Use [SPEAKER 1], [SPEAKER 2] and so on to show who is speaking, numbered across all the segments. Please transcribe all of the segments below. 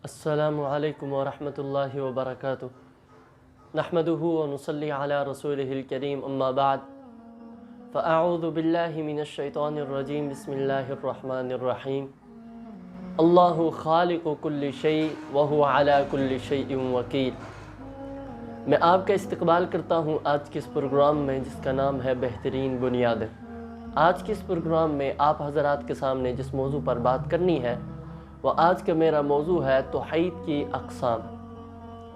[SPEAKER 1] السلام علیکم ورحمۃ اللہ وبرکاتہ نحمدہ ونصلی علی رسولہ الکریم اما بعد فاعوذ باللہ من الشیطان الرجیم بسم اللہ الرحمن الرحیم اللہ خالق کل شیء وہو علی کل شیء وکیل۔ میں آپ کا استقبال کرتا ہوں آج کے اس پروگرام میں جس کا نام ہے بہترین بنیادیں۔ آج کے اس پروگرام میں آپ حضرات کے سامنے جس موضوع پر بات کرنی ہے وہ آج کا میرا موضوع ہے توحید کی اقسام۔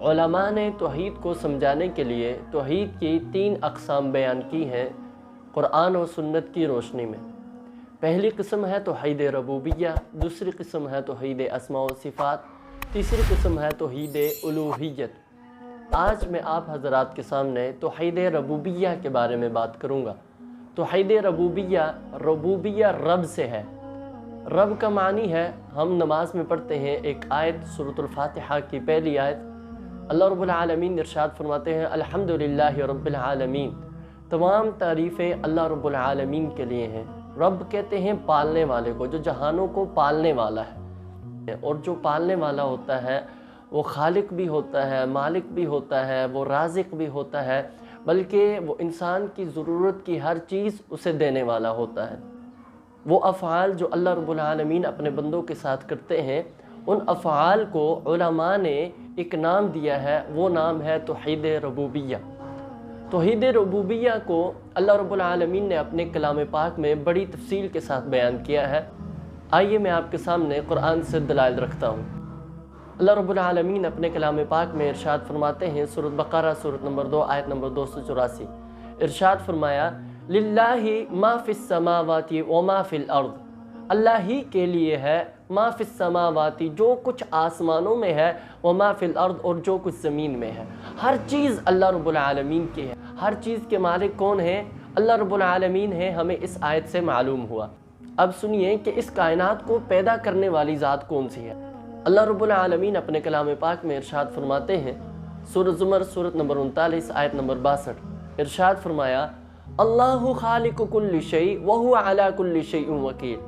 [SPEAKER 1] علماء نے توحید کو سمجھانے کے لیے توحید کی 3 اقسام بیان کی ہیں قرآن و سنت کی روشنی میں۔ پہلی قسم ہے توحید ربوبیہ، دوسری قسم ہے توحید اسماء و صفات، تیسری قسم ہے توحید الوہیت۔ آج میں آپ حضرات کے سامنے توحید ربوبیہ کے بارے میں بات کروں گا۔ توحید ربوبیہ رب سے ہے۔ رب کا معنی ہے، ہم نماز میں پڑھتے ہیں ایک آیت سورۃ الفاتحہ کی پہلی آیت، اللہ رب العالمین ارشاد فرماتے ہیں الحمدللہ رب العالمین، تمام تعریفیں اللہ رب العالمین کے لیے ہیں۔ رب کہتے ہیں پالنے والے کو، جو جہانوں کو پالنے والا ہے، اور جو پالنے والا ہوتا ہے وہ خالق بھی ہوتا ہے، مالک بھی ہوتا ہے، وہ رازق بھی ہوتا ہے، بلکہ وہ انسان کی ضرورت کی ہر چیز اسے دینے والا ہوتا ہے۔ وہ افعال جو اللہ رب العالمین اپنے بندوں کے ساتھ کرتے ہیں، ان افعال کو علماء نے ایک نام دیا ہے، وہ نام ہے توحید ربوبیہ۔ توحید ربوبیہ کو اللہ رب العالمین نے اپنے کلام پاک میں بڑی تفصیل کے ساتھ بیان کیا ہے۔ آئیے میں آپ کے سامنے قرآن سے دلائل رکھتا ہوں۔ اللہ رب العالمین اپنے کلام پاک میں ارشاد فرماتے ہیں، سورۃ بقرہ سورۃ نمبر 2 آیت نمبر 284، ارشاد فرمایا للہ ما فی السماوات وما فی الارض، اللہ ہی کے لیے ہے ما فی السماوات، جو کچھ آسمانوں میں ہے، وما فی الارض، اور جو کچھ زمین میں ہے۔ ہر چیز اللہ رب العالمین کی ہے۔ ہر چیز کے مالک کون ہے؟ اللہ رب العالمین ہے، ہمیں اس آیت سے معلوم ہوا۔ اب سنیے کہ اس کائنات کو پیدا کرنے والی ذات کون سی ہے۔ اللہ رب العالمین اپنے کلام پاک میں ارشاد فرماتے ہیں، سورۃ زمر سورۃ نمبر 39 آیت نمبر 62، ارشاد فرمایا اللہ خالق کل شیء وہو علی کل شیء وکیل،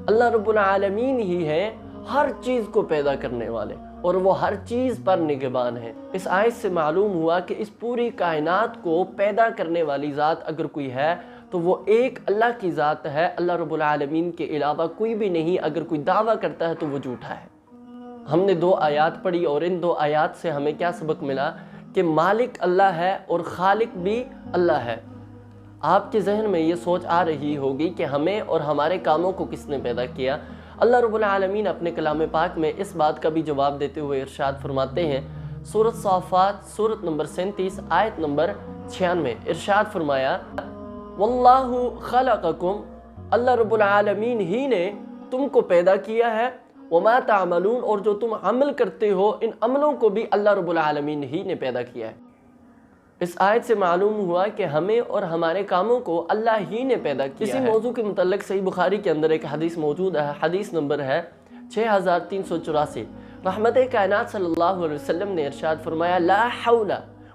[SPEAKER 1] اللہ رب العالمین ہی ہے ہر چیز کو پیدا کرنے والے، اور وہ ہر چیز پر نگہبان ہے۔ اس آیت سے معلوم ہوا کہ اس پوری کائنات کو پیدا کرنے والی ذات اگر کوئی ہے تو وہ ایک اللہ کی ذات ہے، اللہ رب العالمین کے علاوہ کوئی بھی نہیں۔ اگر کوئی دعویٰ کرتا ہے تو وہ جھوٹا ہے۔ ہم نے 2 آیات پڑھی، اور ان 2 آیات سے ہمیں کیا سبق ملا کہ مالک اللہ ہے اور خالق بھی اللہ ہے۔ آپ کے ذہن میں یہ سوچ آ رہی ہوگی کہ ہمیں اور ہمارے کاموں کو کس نے پیدا کیا۔ اللہ رب العالمین اپنے کلام پاک میں اس بات کا بھی جواب دیتے ہوئے ارشاد فرماتے ہیں، سورۃ صافات سورۃ نمبر 37 آیت نمبر 96، ارشاد فرمایا واللہ خلقکم، اللہ رب العالمین ہی نے تم کو پیدا کیا ہے، وما تعملون، اور جو تم عمل کرتے ہو ان عملوں کو بھی اللہ رب العالمین ہی نے پیدا کیا ہے۔ اس آیت سے معلوم ہوا کہ ہمیں اور ہمارے کاموں کو اللہ ہی نے پیدا کیا ہے۔ اسی موضوع کے متعلق صحیح بخاری کے اندر ایک حدیث موجود ہے، حدیث نمبر ہے 6384۔ رحمت کائنات صلی اللہ علیہ وسلم نے ارشاد فرمایا لا حول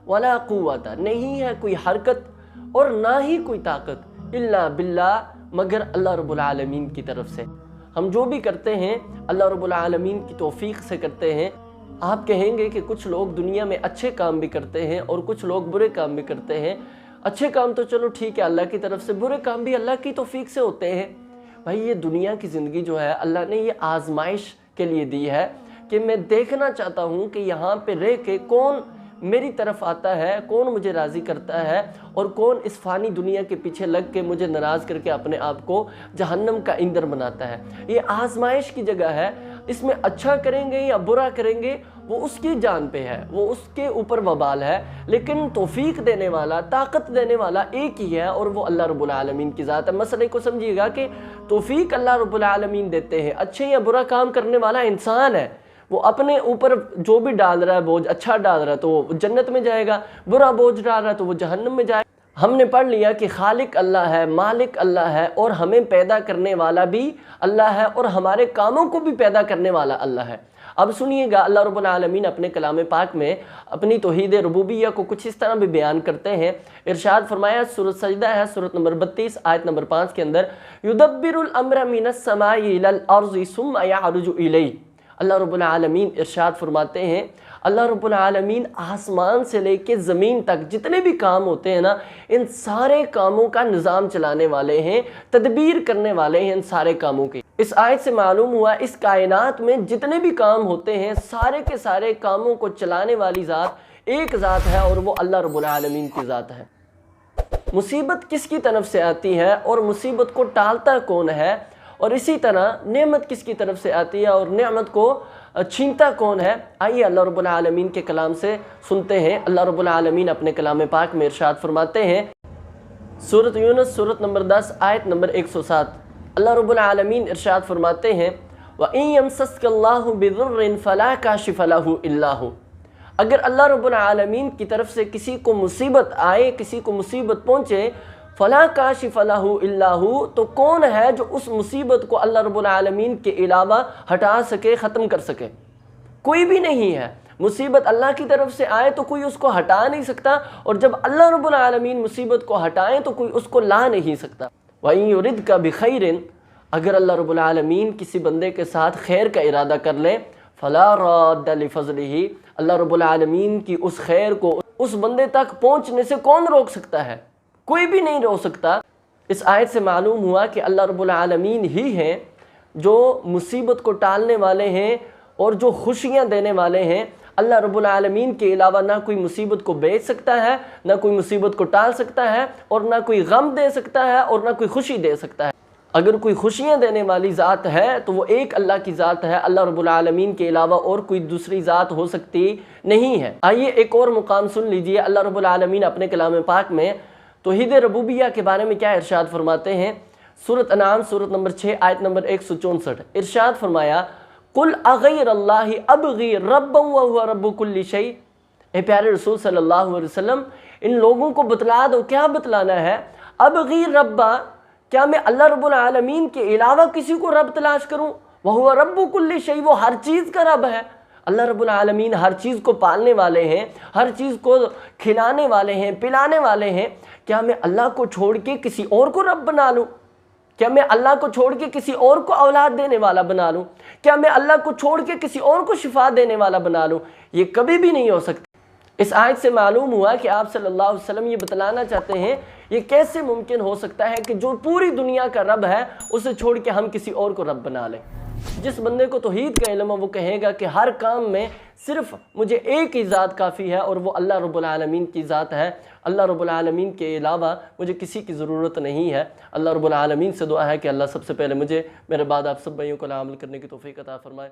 [SPEAKER 1] ولا قوت، نہیں ہے کوئی حرکت اور نہ ہی کوئی طاقت الا باللہ، مگر اللہ رب العالمین کی طرف سے۔ ہم جو بھی کرتے ہیں اللہ رب العالمین کی توفیق سے کرتے ہیں۔ آپ کہیں گے کہ کچھ لوگ دنیا میں اچھے کام بھی کرتے ہیں اور کچھ لوگ برے کام بھی کرتے ہیں۔ اچھے کام تو چلو ٹھیک ہے اللہ کی طرف سے، برے کام بھی اللہ کی توفیق سے ہوتے ہیں۔ بھائی یہ دنیا کی زندگی جو ہے اللہ نے یہ آزمائش کے لیے دی ہے کہ میں دیکھنا چاہتا ہوں کہ یہاں پہ رہ کے کون میری طرف آتا ہے، کون مجھے راضی کرتا ہے، اور کون اس فانی دنیا کے پیچھے لگ کے مجھے ناراض کر کے اپنے آپ کو جہنم کا ایندھن بناتا ہے۔ یہ آزمائش کی جگہ ہے، اس میں اچھا کریں گے یا برا کریں گے وہ اس کی جان پہ ہے، وہ اس کے اوپر وبال ہے، لیکن توفیق دینے والا، طاقت دینے والا ایک ہی ہے، اور وہ اللہ رب العالمین کی ذات ہے۔ مسئلے کو سمجھیے گا کہ توفیق اللہ رب العالمین دیتے ہیں، اچھے یا برا کام کرنے والا انسان ہے، وہ اپنے اوپر جو بھی ڈال رہا ہے بوجھ، اچھا ڈال رہا ہے تو وہ جنت میں جائے گا، برا بوجھ ڈال رہا ہے تو وہ جہنم میں جائے گا۔ ہم نے پڑھ لیا کہ خالق اللہ ہے، مالک اللہ ہے، اور ہمیں پیدا کرنے والا بھی اللہ ہے، اور ہمارے کاموں کو بھی پیدا کرنے والا اللہ ہے۔ اب سنیے گا اللہ رب العالمین اپنے کلام پاک میں اپنی توحید ربوبیہ کو کچھ اس طرح بھی بیان کرتے ہیں۔ ارشاد فرمایا، سورۃ سجدہ ہے سورۃ نمبر 32 آیت نمبر 5 کے اندر، یدبر الامر من السماء الى الارض ثم يعرج الیہ، اللہ رب العالمین ارشاد فرماتے ہیں، اللہ رب العالمین آسمان سے لے کے زمین تک جتنے بھی کام ہوتے ہیں نا، ان سارے کاموں کا نظام چلانے والے ہیں، تدبیر کرنے والے ہیں ان سارے کاموں کی۔ اس آیت سے معلوم ہوا اس کائنات میں جتنے بھی کام ہوتے ہیں سارے کے سارے کاموں کو چلانے والی ذات ایک ذات ہے، اور وہ اللہ رب العالمین کی ذات ہے۔ مصیبت کس کی طرف سے آتی ہے اور مصیبت کو ٹالتا کون ہے، اور اسی طرح نعمت کس کی طرف سے آتی ہے اور نعمت کو چھینتا کون ہے، آئیے اللہ رب العالمین کے کلام سے سنتے ہیں۔ اللہ رب العالمین اپنے کلام پاک میں ارشاد فرماتے ہیں، سورۃ یونس سورۃ نمبر 10 آیت نمبر 107، اللہ رب العالمین ارشاد فرماتے ہیں، وَإِن يَمْسَسْكَ اللَّهُ بِضُرٍّ فَلَا كَاشِفَ لَهُ إِلَّا هُوَ، اگر اللہ رب العالمین کی طرف سے کسی کو مصیبت آئے، کسی کو مصیبت پہنچے، فَلَا كَاشِفَ لَهُ إِلَّا هُوَ، تو کون ہے جو اس مصیبت کو اللہ رب العالمین کے علاوہ ہٹا سکے، ختم کر سکے؟ کوئی بھی نہیں ہے۔ مصیبت اللہ کی طرف سے آئے تو کوئی اس کو ہٹا نہیں سکتا، اور جب اللہ رب العالمین مصیبت کو ہٹائیں تو کوئی اس کو لا نہیں سکتا۔ وَإِن يُرِدْكَ بِخَيْرٍ، اگر اللہ رب العالمین کسی بندے کے ساتھ خیر کا ارادہ کر لے، فَلَا رَادَّ لِفَضْلِهِ، اللہ رب العالمین کی اس خیر کو اس بندے تک پہنچنے سے کون روک سکتا ہے؟ کوئی بھی نہیں روک سکتا۔ اس آیت سے معلوم ہوا کہ اللہ رب العالمین ہی ہیں جو مصیبت کو ٹالنے والے ہیں اور جو خوشیاں دینے والے ہیں۔ اللہ رب العالمین کے علاوہ نہ کوئی مصیبت کو بیچ سکتا ہے، نہ کوئی مصیبت کو ٹال سکتا ہے، اور نہ کوئی غم دے سکتا ہے، اور نہ کوئی خوشی دے سکتا ہے۔ اگر کوئی خوشیاں دینے والی ذات ہے تو وہ ایک اللہ کی ذات ہے، اللہ رب العالمین کے علاوہ اور کوئی دوسری ذات ہو سکتی نہیں ہے۔ آئیے ایک اور مقام سن لیجئے، اللہ رب العالمین اپنے کلام پاک میں توحید ربوبیہ کے بارے میں کیا ارشاد فرماتے ہیں؟ سورۃ انعام سورۃ نمبر 6 آیت نمبر 164، ارشاد فرمایا، قُلْ أَغَيْرَ اللَّهِ أَبْغِي رَبًّا وَهُوَ رَبُّ كُلِّ شَيْءٍ، اے پیارے رسول صلی اللہ علیہ وسلم ان لوگوں کو بتلا دو، کیا بتلانا ہے؟ ابغی ربا، کیا میں اللہ رب العالمین کے علاوہ کسی کو رب تلاش کروں؟ وَهُوَ رَبُّ كُلِّ شَيْءٍ، وہ ہر چیز کا رب ہے۔ اللہ رب العالمین ہر چیز کو پالنے والے ہیں، ہر چیز کو کھلانے والے ہیں، پلانے والے ہیں۔ کیا میں اللہ کو چھوڑ کے کسی اور کو رب بنا لوں؟ کیا میں اللہ کو چھوڑ کے کسی اور کو اولاد دینے والا بنا لوں؟ کیا میں اللہ کو چھوڑ کے کسی اور کو شفا دینے والا بنا لوں؟ یہ کبھی بھی نہیں ہو سکتا۔ اس آیت سے معلوم ہوا کہ آپ صلی اللہ علیہ وسلم یہ بتلانا چاہتے ہیں یہ کیسے ممکن ہو سکتا ہے کہ جو پوری دنیا کا رب ہے اسے چھوڑ کے ہم کسی اور کو رب بنا لیں۔ جس بندے کو توحید کا علم ہے وہ کہے گا کہ ہر کام میں صرف مجھے ایک ہی ذات کافی ہے، اور وہ اللہ رب العالمین کی ذات ہے۔ اللہ رب العالمین کے علاوہ مجھے کسی کی ضرورت نہیں ہے۔ اللہ رب العالمین سے دعا ہے کہ اللہ سب سے پہلے مجھے، میرے بعد آپ سب بھائیوں کو عمل کرنے کی توفیق عطا فرمائے۔